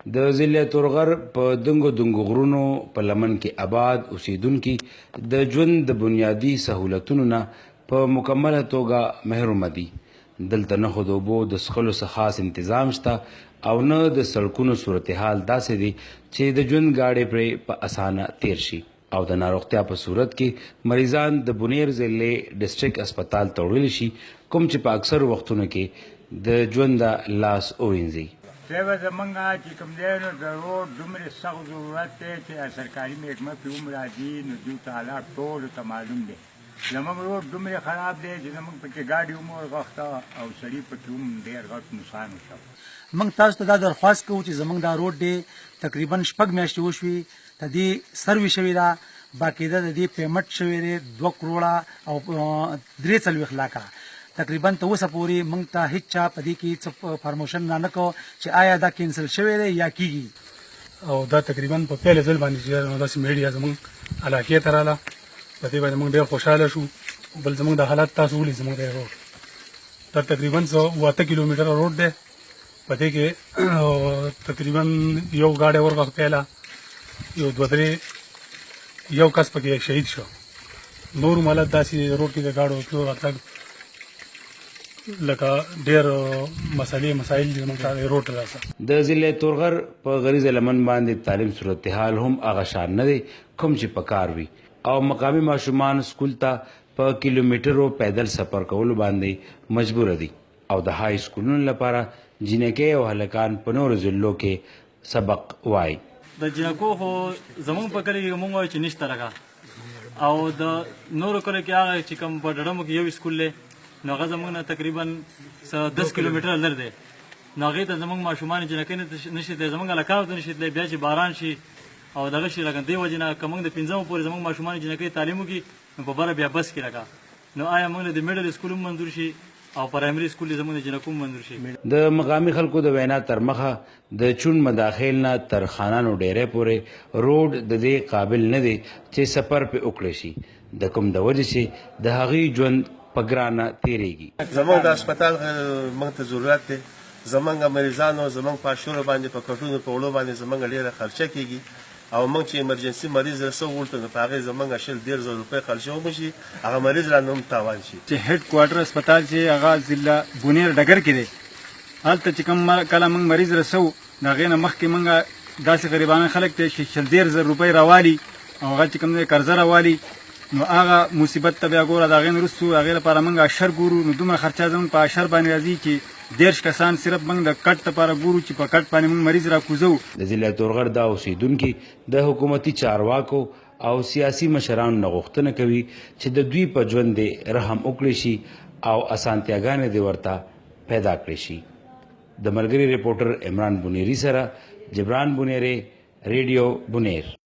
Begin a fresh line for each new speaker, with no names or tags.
د ضلع تورغر په دنګو غرونو په لمن کې آباد اوسیدونکي د ژوند د بنیادي سهولتونو نه په مکمله توګه محرومه دي. دلته نه خو د اوبو د څښلو څه خاص انتظام شته او نه د سړکونو صورتحال داسې دی چې د ژوند ګاډی پرې په اسانه تیر شي او د ناروغتیا په صورت کې مریضان د بونیر ضلع ډسټریکټ هسپتال ته وړل شي، کوم چې په اکثرو وختونو کې د ژوند لاس ووینځي.
صاحبه زمونږ چې کوم دی نو د روډ دومره سخت ضرورت دی چې سرکاري محکمه پرې هم راځي نو دوی ته حالات ټولو ته معلوم دی. زمونږ روډ دومره خراب دی چې زمونږ پکې ګاډي هم ورغښته او سړي پکې هم ډېر غټ نقصان وشو.
موږ تاسو ته دا درخواست کوو چې زمونږ دا روډ دی تقریبا 6 میاشتې وشوي د دې سروي شوې ده، باقاعده د دې پیمنټ شوی دی 2 کروړه او 43 لاکه. تقریبا ته اوسه پورې موږ ته هیڅ چا په دې کې څه فرموشن نه کو چې آیا دا کینسل شوی دی یا کیږي.
او دا تقریبا په پیل ځل باندې چې داسې میډیا زموږ علاقې ته رااله، په دې باندې موږ ډېر خوشحاله شو. بل زموږ د حالات تاسو ولې زموږ د روډ دا تقریبا 8 کیلومتره روډ دی، په دې کې تقریبا یو ګاډی ورغښتېله، یو 2-3 یو کس پکې شهید شو. نور مالت داسې روډ کې د ګاډو تلو راتګ لکه ډېر مسایل دي زموږ روډ ته راسه.
د ضلع تورغر په غریزه لمن باندې تعلیم صورتحال هم هغه شان نه دی کوم چې پکار وي او مقامي ماشومان سکول ته په کیلومترو پیدل سفر کولو باندې مجبور دي او د های سکولونو لپاره جنکۍ او هلکان په نورو ضلعو کې سبق وایي.
د جنکو خو زمونږ په کلي کې مونږ وایو چې نشته لکه، او د نورو کلو کې هغه چې کوم په ډډمو کې یو سکول دی نو هغه زمونږ نه تقریبا 10 کیلومتره لرې دی. نو هغې ته زمونږ ماشومان جنکۍ نشي تللی، زمونږ هلکانو ته نشي تللی. بیا چې باران شي او دغه شي لکه دې وجې نه که موږ د 5مه پورې زمونږ ماشومان جنکۍ تعلیم وکړي نو په بره بیا بس کړي لکه، نو آیا موږ د میډل سکول هم منظور شي او پرایمري سکول زموږ د جنکو منظور شي.
د مقامي خلکو د وینا تر مخه د چون مداخل نه تر خانانو ډیرې پورې روډ د دې قابل نه دی چې سفر په وکړي شي، د کوم د وجې چې د هغې ژوند په ګرانه تیریږي.
زمونږ د هسپتال موږ ته ضرورت دی، زمونږ مریضانو زمونږ په اشورو باندې په کټونو په وړو باندې زمونږ ډېره خرچه کېږي او موږ چې ایمرجنسي مریض رسو ورته نو په هغې زمونږ 100-150 روپۍ خرچه وشي، هغه مریض رانه هم تاوان شي.
چې هیډ کوارټر هسپتال چې هغه ضلع بونیر ډګر کې دی، هلته چې کوم کله موږ مریض رسو د هغې نه مخکې موږ داسې غریبانه خلک دی چې 100-150 روپۍ راوالي او هغه چې کوم دی قرضه راوالي، نو هغه مصیبت ته بیا ګوره د هغې نه وروستو هغې لپاره موږ اشر ګورو. نو دومره خرچه زموږ په اشر باندې راځي چې 10 کسان صرف موږ د کټ لپاره ګورو چې په کټ باندې موږ مریض راکوزو.
د ضلع تورغر دا اوسیدونکي د حکومتي چارواکو او سیاسي مشرانو نه غوښتنه کوي چې د دوی په ژوند دې رحم وکړي شي او اسانتیاګانې دې ورته پیدا کړي شي. د ملګري رپورټر عمران بونیری سره جبران بونیری، ریډیو بونیر.